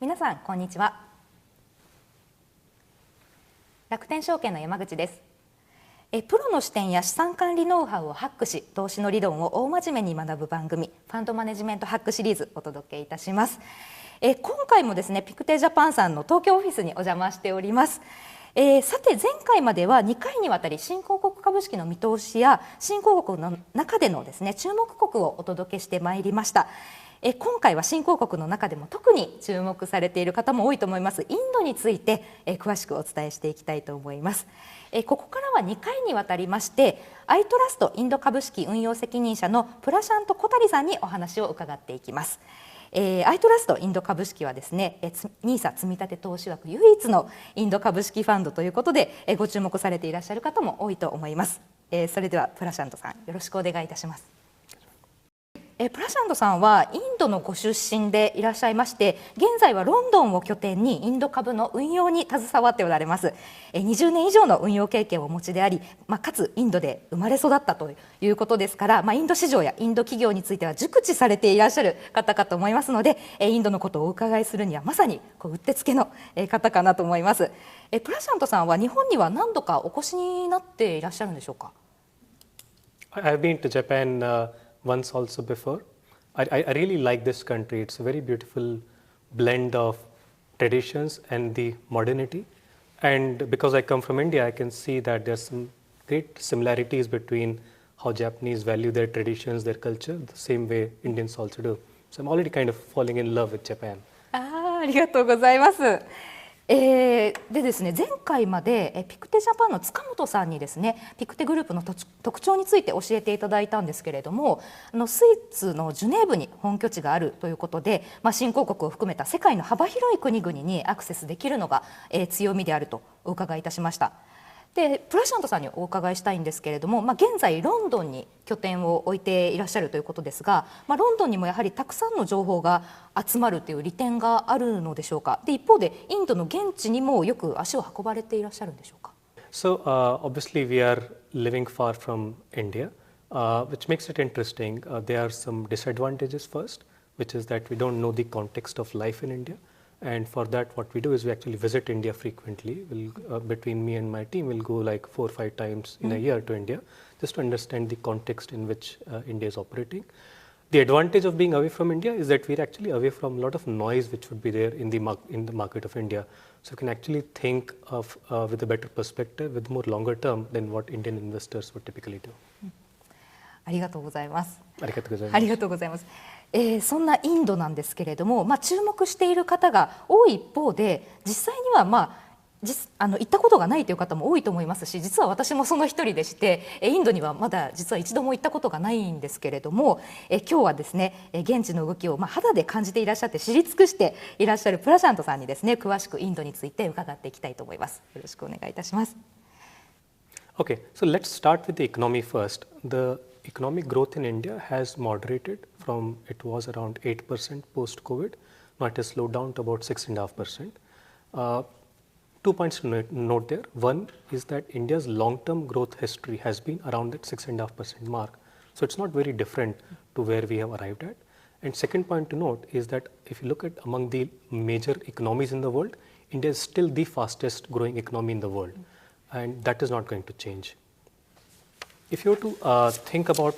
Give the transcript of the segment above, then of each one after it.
皆さんこんにちは。楽天証券の山口です。プロの視点や資産管理ノウハウをハックし、投資の理論を大真面目に学ぶ番組、ファンドマネジメントハックシリーズお届けいたします。今回もですね、ピクテジャパンさんの東京オフィスにお邪魔しております。さて前回までは2回にわたり新興国株式の見通しや新興国の中でのですね、注目国をお届けしてまいりました。今回は新興国の中でも特に注目されている方も多いと思いますインドについて詳しくお伝えしていきたいと思います。ここからは2回にわたりましてアイトラストインド株式運用責任者のプラシャント・コタリさんにお話を伺っていきます。アイトラストインド株式はですね、NISA 積立投資枠唯一のインド株式ファンドということでご注目されていらっしゃる方も多いと思います。それではプラシャントさんよろしくお願いいたします。プラシャントさんはインドのご出身でいらっしゃいまして、現在はロンドンを拠点にインド株の運用に携わっておられます。20年以上の運用経験をお持ちであり、かつインドで生まれ育ったということですから、インド市場やインド企業については熟知されていらっしゃる方かと思いますので、インドのことをお伺いするにはまさにうってつけの方かなと思います。プラシャントさんは日本には何度かお越しになっていらっしゃるんでしょうか。I've been to Japan once also before. I really like this country. It's a very beautiful blend of traditions and the modernity. And because I come from India, I can see that there's some great similarities between how Japanese value their traditions, their culture, the same way Indians also do. So I'm already kind of falling in love with Japan. ありがとうございます。でですね、前回までピクテジャパンの塚本さんにですね、ピクテグループの特徴について教えていただいたんですけれども、スイスのジュネーブに本拠地があるということで、新興国を含めた世界の幅広い国々にアクセスできるのが強みであるとお伺いいたしました。でプラシャントさんにお伺いしたいんですけれども、現在ロンドンに拠点を置いていらっしゃるということですが、ロンドンにもやはりたくさんの情報が集まるという利点があるのでしょうか。で一方でインドの現地にもよく足を運ばれていらっしゃるんでしょうか。So obviously we are living far from India, which makes it interesting. There are some disadvantages first, which is that we don't know the context of life in India. And for that, what we do is we actually visit India frequently. Between me and my team, we'll go like 4 or 5 times in a year to India, just to understand the context in which India is operating. The advantage of being away from India is that we're actually away from a lot of noise which would be there in the market of India. So you can actually think of with a better perspective, with more longer term than what Indian investors would typically do. ありがとうございます。ありがとうございます。ありがとうございます。そんなインドなんですけれども、注目している方が多い一方で、実際には行ったことがないという方も多いと思いますし、実は私もその一人でして、インドにはまだ実は一度も行ったことがないんですけれども、今日はですね、現地の動きを肌で感じていらっしゃって知り尽くしていらっしゃるプラシャントさんにですね、詳しくインドについて伺っていきたいと思います。よろしくお願いいたします。Okay, so let's start with the economy first. The economic growth in India has moderated from it was around 8% post-COVID. Now it has slowed down to about 6.5%. 2 points to note there. One is that India's long-term growth history has been around that 6.5% mark. So it's not very different to where we have arrived at. And second point to note is that if you look at among the major economies in the world, India is still the fastest growing economy in the world. And that is not going to change. If you were to think about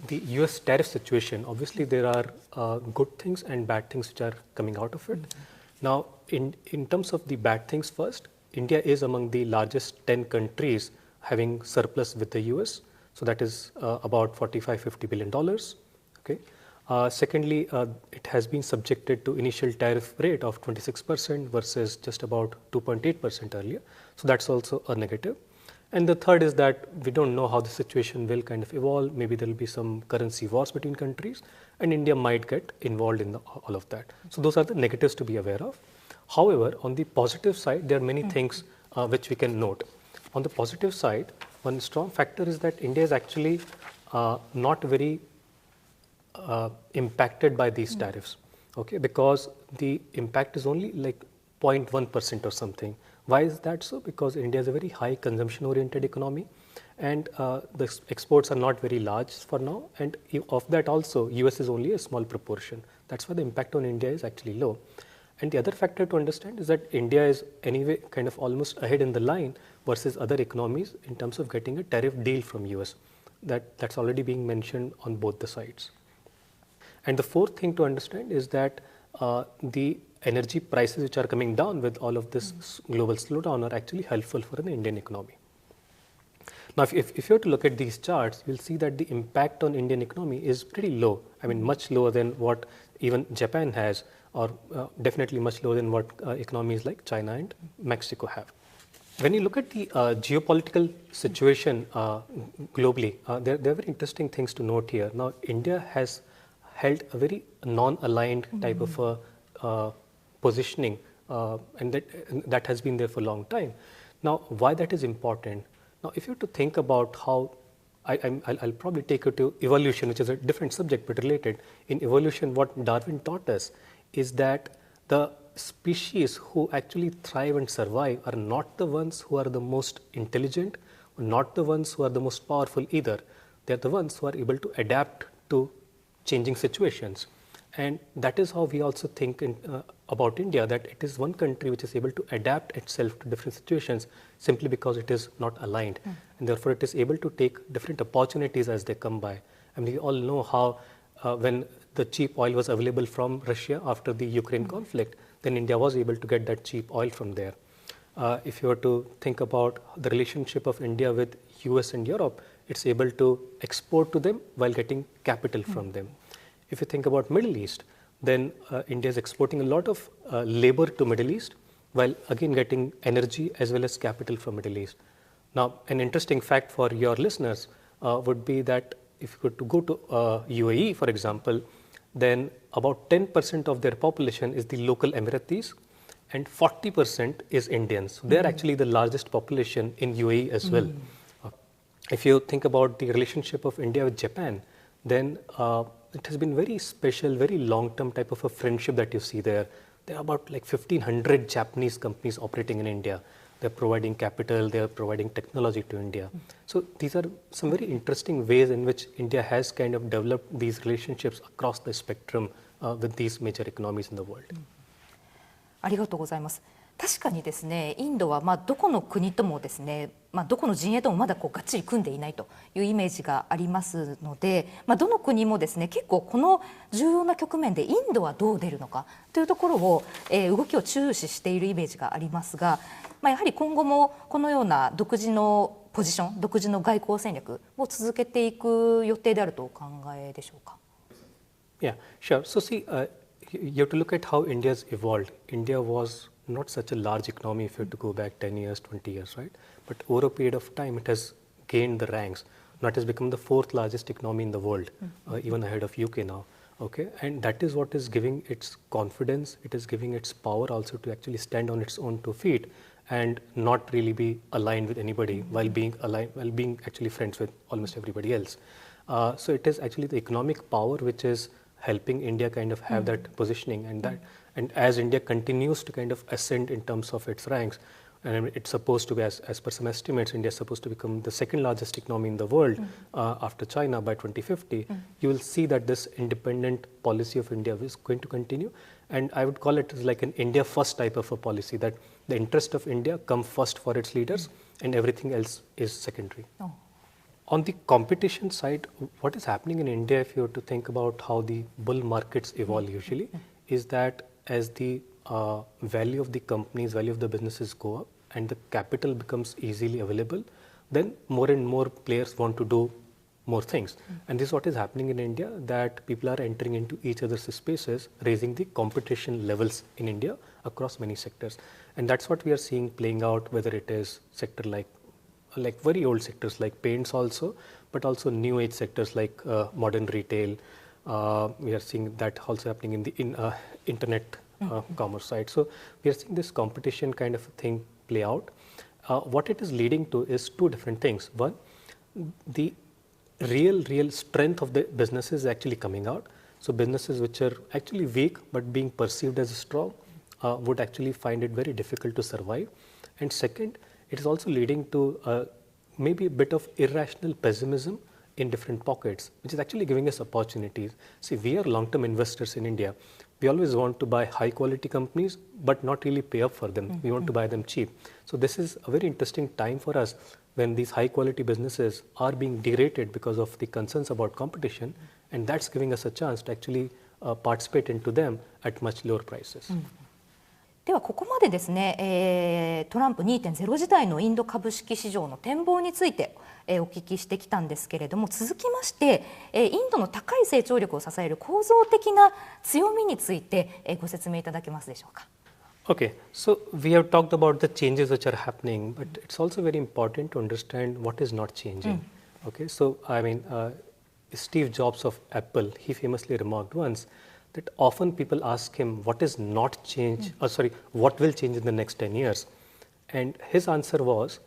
the US tariff situation, obviously there are good things and bad things which are coming out of it. Now, in terms of the bad things first, India is among the largest 10 countries having surplus with the US. So that is about $45–50 billion. Okay. Secondly, it has been subjected to initial tariff rate of 26% versus just about 2.8% earlier. So that's also a negative. And the third is that we don't know how the situation will kind of evolve. Maybe there will be some currency wars between countries, and India might get involved in all of that. So those are the negatives to be aware of. However, on the positive side, there are many things which we can note. On the positive side, one strong factor is that India is actually not very impacted by these tariffs, okay? Because the impact is only like 0.1% or something. Why is that so? Because India is a very high consumption-oriented economy, and the exports are not very large for now. And of that also, US is only a small proportion. That's why the impact on India is actually low. And the other factor to understand is that India is anyway kind of almost ahead in the line versus other economies in terms of getting a tariff deal from US. That's already being mentioned on both the sides. And the fourth thing to understand is that the energy prices which are coming down with all of this global slowdown are actually helpful for the Indian economy. Now, if you were to look at these charts, you'll see that the impact on Indian economy is pretty low. I mean, much lower than what even Japan has, or definitely much lower than what economies like China and Mexico have. When you look at the geopolitical situation globally, there are very interesting things to note here. Now, India has held a very non-aligned type of positioning, and that has been there for a long time. Now, why that is important? Now, if you were to think about how, I'll probably take you to evolution, which is a different subject but related. In evolution, what Darwin taught us is that the species who actually thrive and survive are not the ones who are the most intelligent, or not the ones who are the most powerful either. They're the ones who are able to adapt to changing situations. And that is how we also think about India, that it is one country which is able to adapt itself to different situations simply because it is not aligned. And therefore, it is able to take different opportunities as they come by. And we all know how when the cheap oil was available from Russia after the Ukraine conflict, then India was able to get that cheap oil from there. If you were to think about the relationship of India with US and Europe, it's able to export to them while getting capital from them. If you think about Middle East, then India is exporting a lot of labor to Middle East, while again getting energy as well as capital from Middle East. Now, an interesting fact for your listeners would be that if you were to go to UAE, for example, then about 10% of their population is the local Emiratis, and 40% is Indians. So they're actually the largest population in UAE as well. If you think about the relationship of India with Japan, then it has been very special, very long-term type of a friendship that you see there. There are about like 1,500 Japanese companies operating in India. They're providing capital, they're providing technology to India. So these are some very interesting ways in which India has kind of developed these relationships across the spectrum with these major economies in the world. ありがとうございます。確かにですね、インドはどこの国ともですね、どこの陣営ともまだがっちり組んでいないというイメージがありますので、どの国もですね、結構この重要な局面でインドはどう出るのかというところを、動きを注視しているイメージがありますが、やはり今後もこのような独自のポジション、独自の外交戦略を続けていく予定であるとお考えでしょうか。Yeah, sure. So see, you have to look at how India's evolved. India was not such a large economy if you have to go back 10 years, 20 years, right? But over a period of time, it has gained the ranks. Now it has become the fourth largest economy in the world, even ahead of UK now. Okay, and that is what is giving its confidence. It is giving its power also to actually stand on its own two feet and not really be aligned with anybody while being actually friends with almost everybody else. So it is actually the economic power which is helping India kind of have that positioning, and as India continues to kind of ascend in terms of its ranks, and it's supposed to be, as per some estimates, India is supposed to become the second largest economy in the world after China by 2050. You will see that this independent policy of India is going to continue, and I would call it as like an India first type of a policy, that the interest of India come first for its leaders and everything else is secondary. On the competition side, what is happening in India, if you were to think about how the bull markets evolve usually, is that as the value of the companies, value of the businesses go up and the capital becomes easily available, then more and more players want to do more things. And this is what is happening in India, that people are entering into each other's spaces, raising the competition levels in India across many sectors. And that's what we are seeing playing out, whether it is sector like very old sectors like paints also, but also new age sectors like modern retail. We are seeing that also happening in the internet commerce side. So we are seeing this competition kind of thing play out. What it is leading to is two different things. One, the real strength of the businesses is actually coming out. So businesses which are actually weak but being perceived as strong would actually find it very difficult to survive. And second, it is also leading to maybe a bit of irrational pessimism in different pockets, which is actually giving us opportunities. See, we are long-term investors in India. we always want to buy high quality companies, but not really pay up for them. We want to buy them cheap. So this is a very interesting time for us when these high quality businesses are being derated because of the concerns about competition, and that's giving us a chance to actually participate into them at much lower prices. ではここまでですね、トランプ2.0時代のインド株式市場の展望について、お聞きしてきたんですけれども、続きまして、インドの高い成長力を支える構造的な強みについて、ご説明いただけますでしょうか。Okay, so we have talked about the changes which are happening, but it's also very important to understand what is not changing. Okay, so I mean, Steve Jobs of Apple, he famously remarked once that often people ask him what is not change, what will change in the next 10 years. And his answer was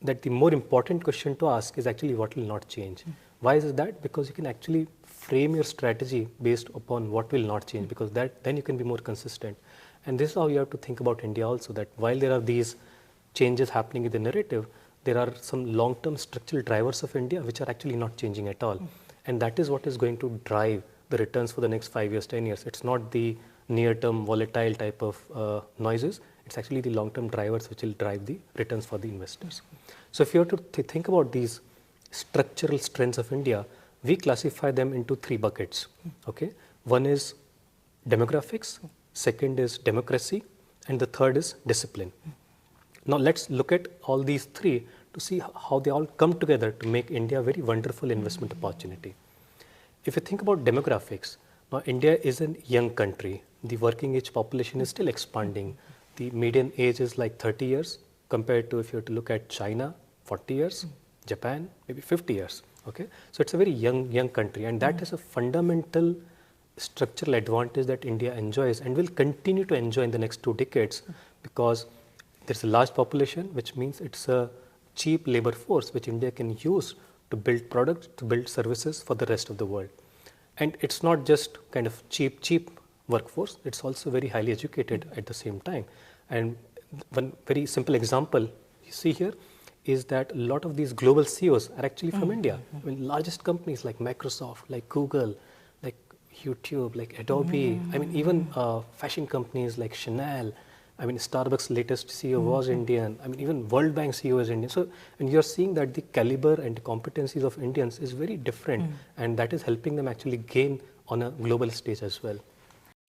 that the more important question to ask is actually what will not change. Why is that? Because you can actually frame your strategy based upon what will not change, because then you can be more consistent. And this is how you have to think about India also, that while there are these changes happening in the narrative, there are some long-term structural drivers of India which are actually not changing at all. And that is what is going to drive the returns for the next 5 years, 10 years. It's not the near-term volatile type of noises. It's actually the long-term drivers which will drive the returns for the investors. So if you were to think about these structural strengths of India, we classify them into 3 buckets. Okay, one is demographics, second is democracy, and the third is discipline. Now let's look at all these 3 to see how they all come together to make India a very wonderful investment opportunity. If you think about demographics, now India is a young country. The working age population is still expanding. The median age is like 30 years compared to, if you were to look at China, 40 years, Japan, maybe 50 years. Okay, so it's a very young country, and that is a fundamental structural advantage that India enjoys and will continue to enjoy in the next 2 decades, because there's a large population, which means it's a cheap labor force which India can use to build products, to build services for the rest of the world. And it's not just kind of cheap workforce, it's also very highly educated at the same time. And one very simple example you see here is that a lot of these global CEOs are actually from India. I mean, largest companies like Microsoft, like Google, like YouTube, like Adobe, I mean, even fashion companies like Chanel, I mean, Starbucks' latest CEO was Indian. I mean, even World Bank CEO is Indian. So, and you're seeing that the caliber and the competencies of Indians is very different, and that is helping them actually gain on a global stage as well.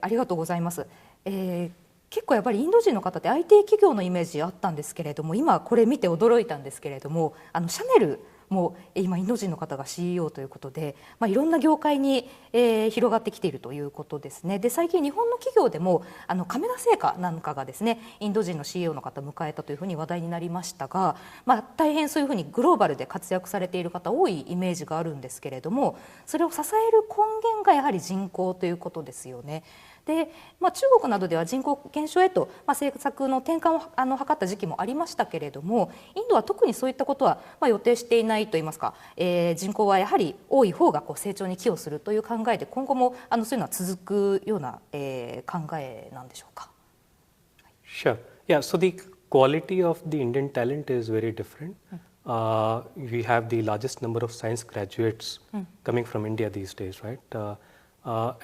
ありがとうございます。結構やっぱりインド人の方って IT 企業のイメージあったんですけれども、今これ見て驚いたんですけれども、シャネルも今インド人の方が CEO ということで、いろんな業界に、広がってきているということですね。で、最近日本の企業でも亀田製菓なんかがですね、インド人の CEO の方を迎えたというふうに話題になりましたが、大変そういうふうにグローバルで活躍されている方多いイメージがあるんですけれども、それを支える根源がやはり人口ということですよね。で、中国などでは人口減少へと、政策の転換を図った時期もありましたけれども、インドは特にそういったことは、予定していないといいますか、人口はやはり多い方が成長に寄与するという考えで、今後もそういうのは続くような、考えなんでしょうか。Sure. Yeah. So the quality of the Indian talent is very different. We have the largest number of science graduates coming from India these days, right?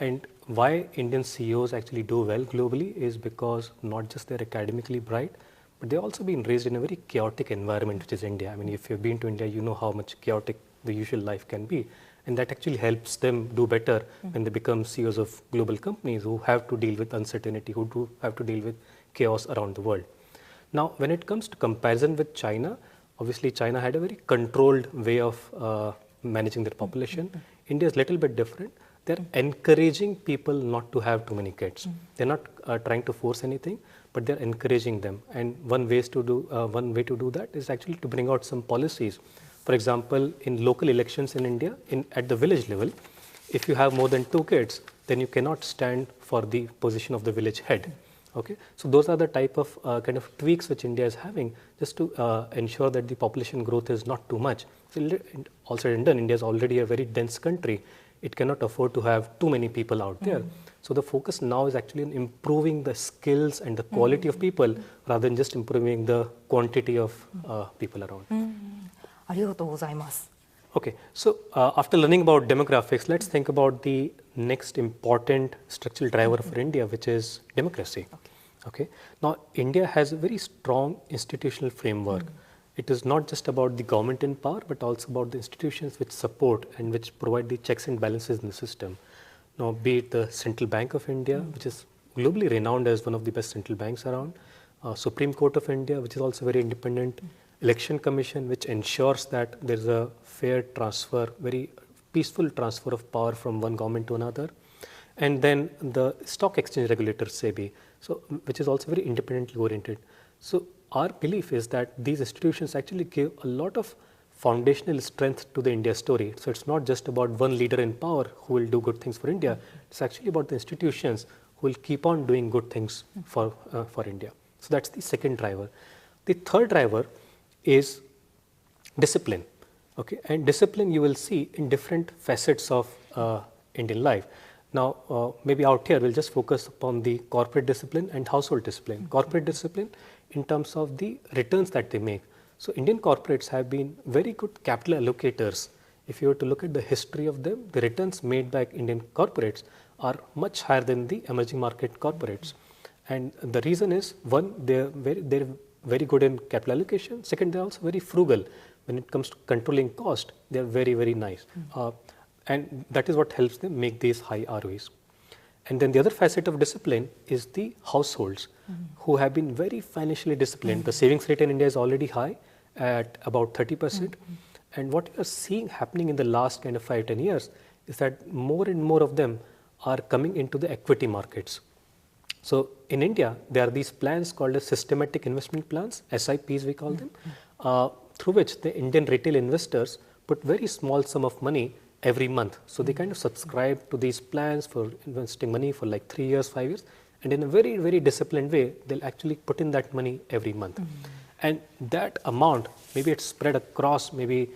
And why Indian CEOs actually do well globally is because not just they're academically bright, but they've also been raised in a very chaotic environment, which is India. I mean, if you've been to India, you know how much chaotic the usual life can be. And that actually helps them do better when they become CEOs of global companies who have to deal with uncertainty, who do have to deal with chaos around the world. Now, when it comes to comparison with China, obviously China had a very controlled way of managing their population. India is a little bit different. They're encouraging people not to have too many kids. They're not trying to force anything, but they're encouraging them. And one way to do that is actually to bring out some policies. For example, in local elections in India, at the village level, if you have more than 2 kids, then you cannot stand for the position of the village head. Okay, so those are the type of kind of tweaks which India is having just to ensure that the population growth is not too much. So also in India is already a very dense country. It cannot afford to have too many people out there. So the focus now is actually on improving the skills and the quality of people rather than just improving the quantity of people around. ありがとうございます。Okay, so after learning about demographics, let's think about the next important structural driver for India, which is democracy. Okay. Now, India has a very strong institutional framework. It is not just about the government in power, but also about the institutions which support and which provide the checks and balances in the system. Now, be it the Central Bank of India, which is globally renowned as one of the best central banks around, Supreme Court of India, which is also very independent, Election Commission, which ensures that there is a fair transfer, very peaceful transfer of power from one government to another, and then the stock exchange regulator, SEBI, so which is also very independently oriented. So our belief is that these institutions actually give a lot of foundational strength to the India story. So it's not just about one leader in power who will do good things for India. It's actually about the institutions who will keep on doing good things for India. So that's the second driver. The third driver is discipline. Okay, and discipline you will see in different facets of Indian life. Now, maybe out here we'll just focus upon the corporate discipline and household discipline. Corporate discipline in terms of the returns that they make. So Indian corporates have been very good capital allocators. If you were to look at the history of them, the returns made by Indian corporates are much higher than the emerging market corporates. And the reason is, one, they're very good in capital allocation. Second, they're also very frugal. When it comes to controlling cost, they're very, very nice. And that is what helps them make these high ROEs. And then the other facet of discipline is the households who have been very financially disciplined. The savings rate in India is already high at about 30%. And what we are seeing happening in the last kind of 5-10 years is that more and more of them are coming into the equity markets. So in India, there are these plans called as systematic investment plans, SIPs we call them, through which the Indian retail investors put very small sum of money every month. So they kind of subscribe to these plans for investing money for like 3 years, 5 years, and in a very, very disciplined way, they'll actually put in that money every month. And that amount, maybe it's spread across maybe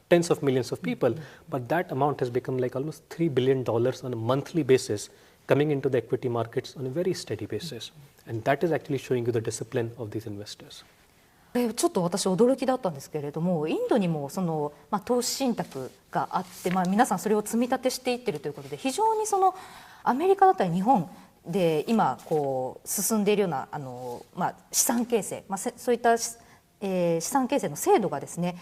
tens of millions of people, but that amount has become like almost $3 billion on a monthly basis coming into the equity markets on a very steady basis. And that is actually showing you the discipline of these investors. ちょっと私驚きだったんですけれども、インドにもその、投資信託があって、皆さんそれを積み立てしていってるということで、非常にそのアメリカだったり日本で今こう進んでいるような資産形成、そういった、資産形成の制度がですね、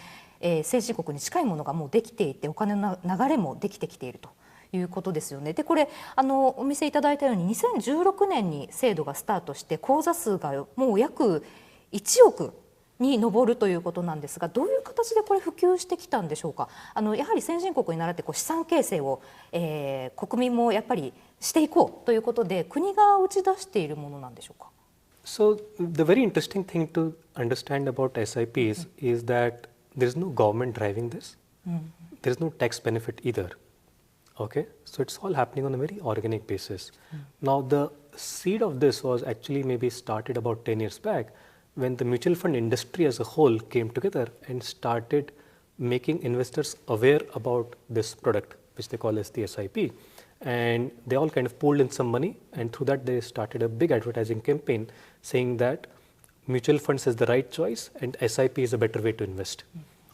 先進国に近いものがもうできていて、お金の流れもできてきているということですよね。でこれお見せいただいたように2016年に制度がスタートして口座数がもう約1億に上るということなんですが、どういう形でこれ普及してきたんでしょうか。やはり先進国に倣って資産形成を、国民もやっぱりしていこうということで国が打ち出しているものなんでしょうか。So the very interesting thing to understand about SIPs is that there is no government driving this. There is no tax benefit either. Okay, so it's all happening on a very organic basis. Now the seed of this was actually maybe started about 10 years back when the mutual fund industry as a whole came together and started making investors aware about this product, which they call as the SIP. And they all kind of pooled in some money, and through that they started a big advertising campaign saying that mutual funds is the right choice and SIP is a better way to invest.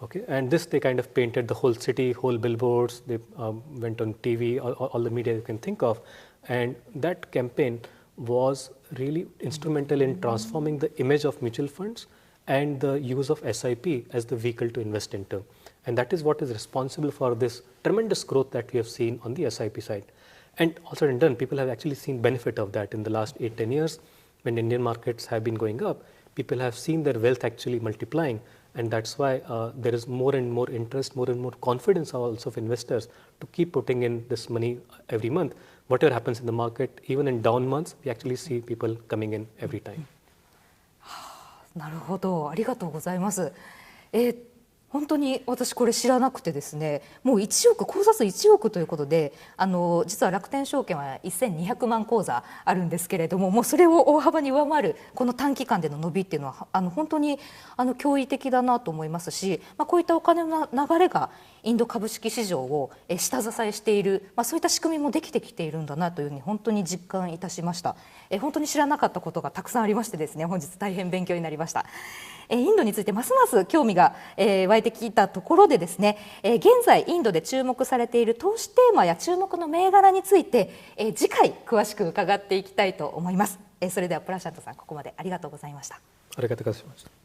Okay, and this they kind of painted the whole city, whole billboards, they went on TV, all the media you can think of, and that campaign was really instrumental in transforming the image of mutual funds and the use of SIP as the vehicle to invest into. And that is what is responsible for this tremendous growth that we have seen on the SIP side. And also in turn, people have actually seen benefit of that in the last 8-10 years. When Indian markets have been going up, people have seen their wealth actually multiplying. And that's why there is more and more interest, more and more confidence also of investors to keep putting in this money every month. Whatever happens in the market, even in down months, we actually see people coming in every time. なるほど、ありがとうございます。本当に私これ知らなくてですね、もう1億、口座数1億ということで、実は楽天証券は1200万口座あるんですけれども、もうそれを大幅に上回るこの短期間での伸びっていうのは本当に驚異的だなと思いますし、こういったお金の流れがインド株式市場を下支えしている、そういった仕組みもできてきているんだなというふうに本当に実感いたしました。本当に知らなかったことがたくさんありましてですね、本日大変勉強になりました。インドについてますます興味が湧いてきたところでですね、現在インドで注目されている投資テーマや注目の銘柄について次回詳しく伺っていきたいと思います。それではプラシャントさん、ここまでありがとうございました。ありがとうございました。